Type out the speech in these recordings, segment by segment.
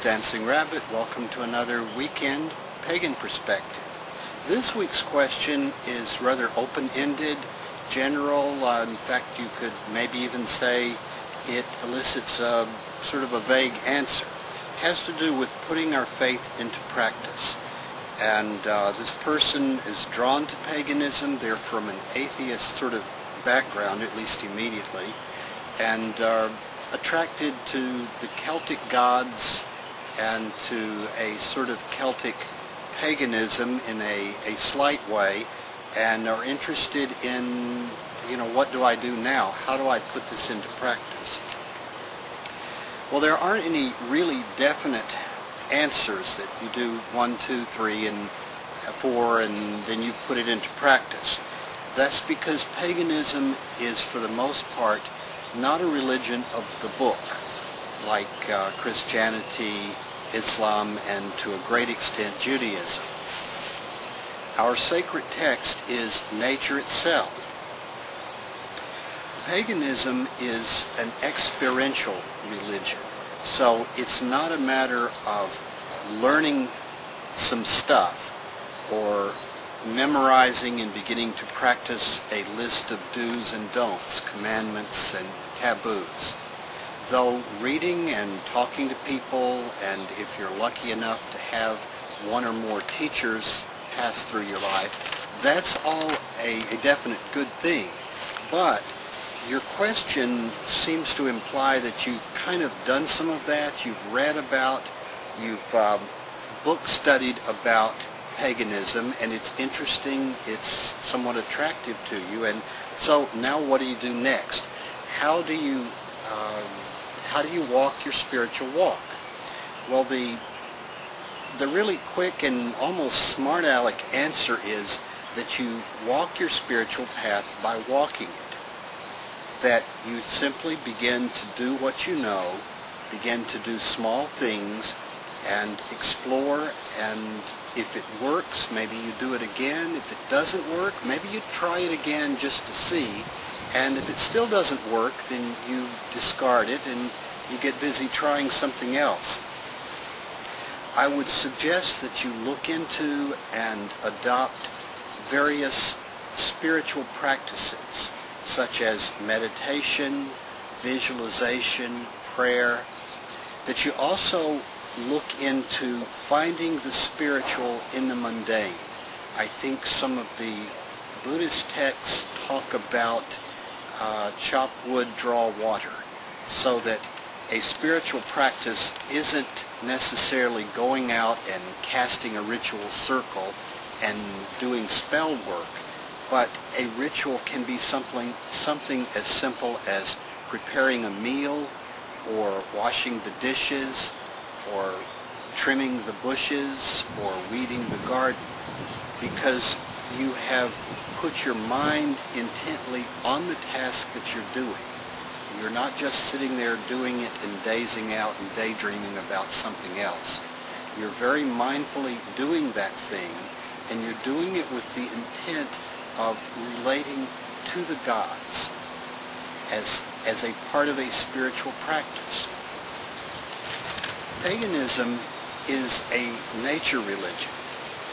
Dancing Rabbit. Welcome to another weekend pagan perspective. This week's question is rather open-ended, general. In fact, you could maybe even say it elicits a sort of a vague answer. It has to do with putting our faith into practice. And this person is drawn to paganism. They're from an atheist sort of background, at least immediately, and are attracted to the Celtic gods and to a sort of Celtic paganism in a slight way, and are interested in, what do I do now? How do I put this into practice? Well, there aren't any really definite answers that you do 1, 2, 3, and 4, and then you put it into practice. That's because paganism is, for the most part, not a religion of the book, like Christianity, Islam, and to a great extent Judaism. Our sacred text is nature itself. Paganism is an experiential religion, so it's not a matter of learning some stuff or memorizing and beginning to practice a list of do's and don'ts, commandments and taboos. Though reading and talking to people, and if you're lucky enough to have one or more teachers pass through your life, that's all a definite good thing. But your question seems to imply that you've kind of done some of that, you've read about, you've book studied about paganism, and it's interesting, it's somewhat attractive to you, and so now what do you do next? How do you walk your spiritual walk? Well, the really quick and almost smart aleck answer is that you walk your spiritual path by walking it. That you simply begin to do what you know, begin to do small things, and explore, and if it works, maybe you do it again. If it doesn't work, maybe you try it again just to see, and if it still doesn't work, then you discard it and you get busy trying something else. I would suggest that you look into and adopt various spiritual practices, such as meditation, visualization, prayer, that you also look into finding the spiritual in the mundane. I think some of the Buddhist texts talk about chop wood, draw water, so that a spiritual practice isn't necessarily going out and casting a ritual circle and doing spell work, but a ritual can be something as simple as preparing a meal, or washing the dishes, or trimming the bushes, or weeding the garden, because you have put your mind intently on the task that you're doing. You're not just sitting there doing it and dazing out and daydreaming about something else. You're very mindfully doing that thing, and you're doing it with the intent of relating to the gods as a part of a spiritual practice. Paganism is a nature religion,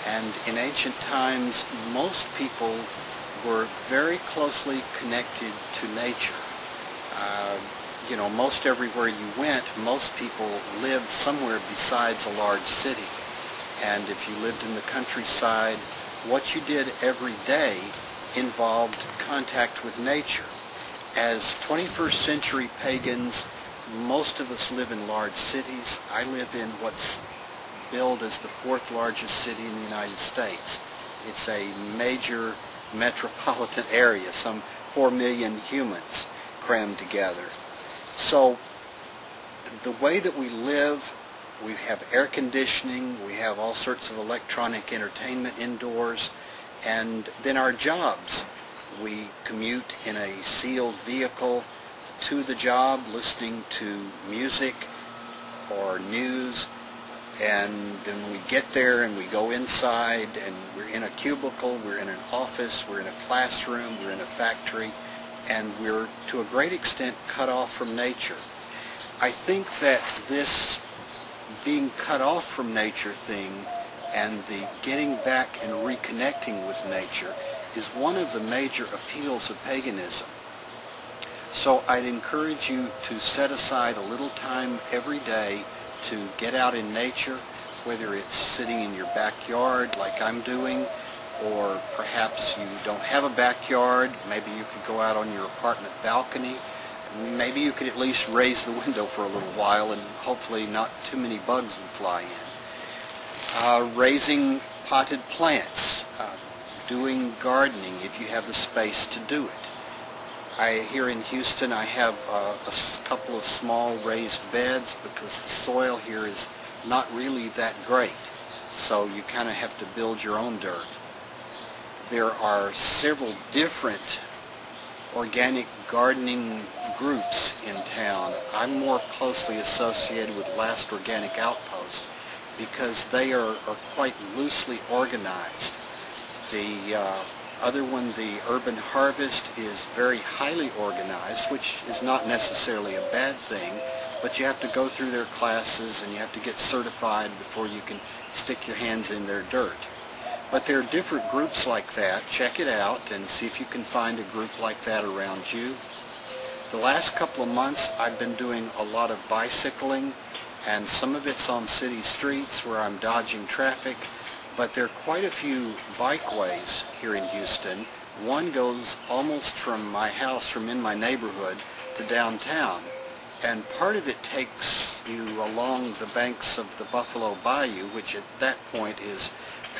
and in ancient times most people were very closely connected to nature. Most everywhere you went, most people lived somewhere besides a large city, and if you lived in the countryside, what you did every day involved contact with nature. As 21st century pagans, most of us live in large cities. I live in what's billed as the 4th largest city in the United States. It's a major metropolitan area, some 4 million humans crammed together. So the way that we live, we have air conditioning, we have all sorts of electronic entertainment indoors, and then our jobs. We commute in a sealed vehicle to the job, listening to music or news, and then we get there and we go inside and we're in a cubicle, we're in an office, we're in a classroom, we're in a factory, and we're to a great extent cut off from nature. I think that this being cut off from nature thing and the getting back and reconnecting with nature is one of the major appeals of paganism. So I'd encourage you to set aside a little time every day to get out in nature, whether it's sitting in your backyard like I'm doing, or perhaps you don't have a backyard. Maybe you could go out on your apartment balcony. Maybe you could at least raise the window for a little while and hopefully not too many bugs would fly in. Raising potted plants, doing gardening if you have the space to do it. Here in Houston I have a couple of small raised beds because the soil here is not really that great, so you kind of have to build your own dirt. There are several different organic gardening groups in town. I'm more closely associated with Last Organic Outpost because they are quite loosely organized. The other one, the Urban Harvest, is very highly organized, which is not necessarily a bad thing, but you have to go through their classes and you have to get certified before you can stick your hands in their dirt. But there are different groups like that. Check it out and see if you can find a group like that around you. The last couple of months I've been doing a lot of bicycling, and some of it's on city streets where I'm dodging traffic, but there are quite a few bikeways here in Houston. One goes almost from my house, from in my neighborhood, to downtown, and part of it takes you along the banks of the Buffalo Bayou, which at that point is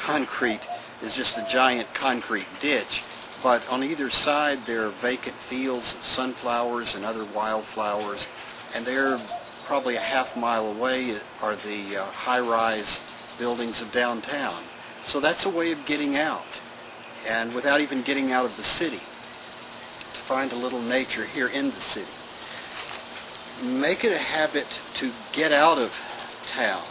concrete, is just a giant concrete ditch, but on either side there are vacant fields of sunflowers and other wildflowers, and there, probably a half-mile away, are the high-rise buildings of downtown. So that's a way of getting out, and without even getting out of the city, to find a little nature here in the city. Make it a habit to get out of town,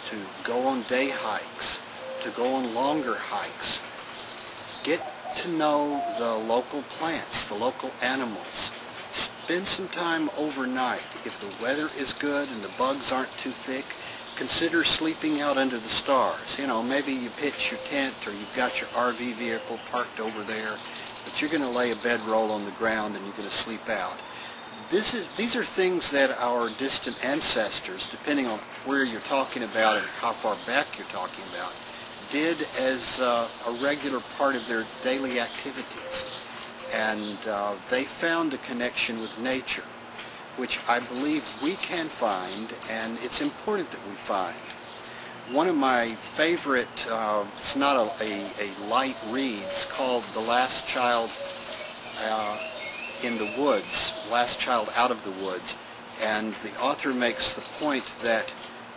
to go on day hikes, to go on longer hikes. Get to know the local plants, the local animals. Spend some time overnight. If the weather is good and the bugs aren't too thick, consider sleeping out under the stars. You know, maybe you pitch your tent or you've got your RV vehicle parked over there, but you're going to lay a bedroll on the ground and you're going to sleep out. These are things that our distant ancestors, depending on where you're talking about and how far back you're talking about, did as a regular part of their daily activities. And they found a connection with nature, which I believe we can find, and it's important that we find. One of my favorite, it's not a light read, it's called The Last Child in the Woods, Last Child Out of the Woods, and the author makes the point that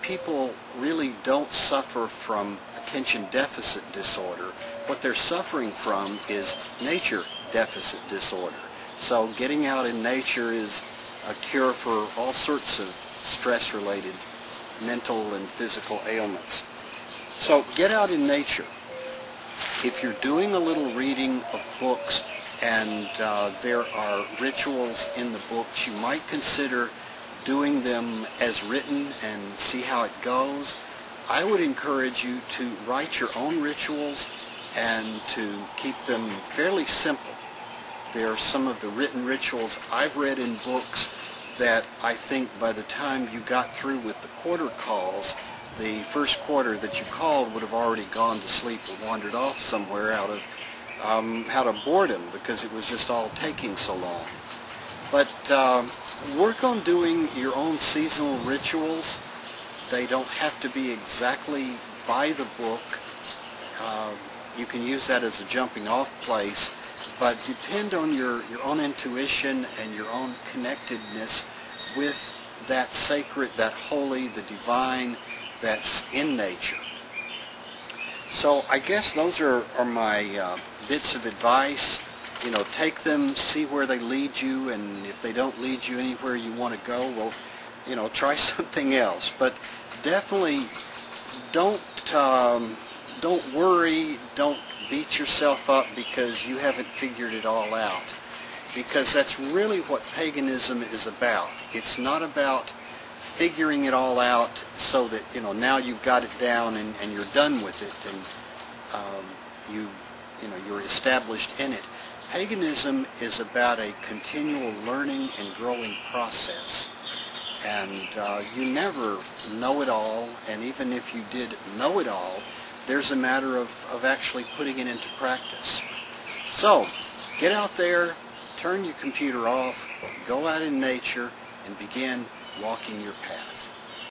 people really don't suffer from attention deficit disorder. What they're suffering from is nature deficit disorder. So getting out in nature is a cure for all sorts of stress-related mental and physical ailments. So get out in nature. If you're doing a little reading of books and there are rituals in the books, you might consider doing them as written and see how it goes. I would encourage you to write your own rituals and to keep them fairly simple. There are some of the written rituals I've read in books that I think by the time you got through with the quarter calls, the first quarter that you called would have already gone to sleep or wandered off somewhere out of boredom because it was just all taking so long. But work on doing your own seasonal rituals. They don't have to be exactly by the book. You can use that as a jumping off place, but depend on your own intuition and your own connectedness with that sacred, that holy, the divine that's in nature. So I guess those are my bits of advice. You know, take them, see where they lead you, and if they don't lead you anywhere you want to go, well, you know, try something else. But definitely don't worry, don't beat yourself up because you haven't figured it all out. Because that's really what paganism is about. It's not about figuring it all out so that, you know, now you've got it down and you're done with it, and you're established in it. Paganism is about a continual learning and growing process. And you never know it all, and even if you did know it all, there's a matter of actually putting it into practice. So, get out there, turn your computer off, go out in nature, and begin walking your path.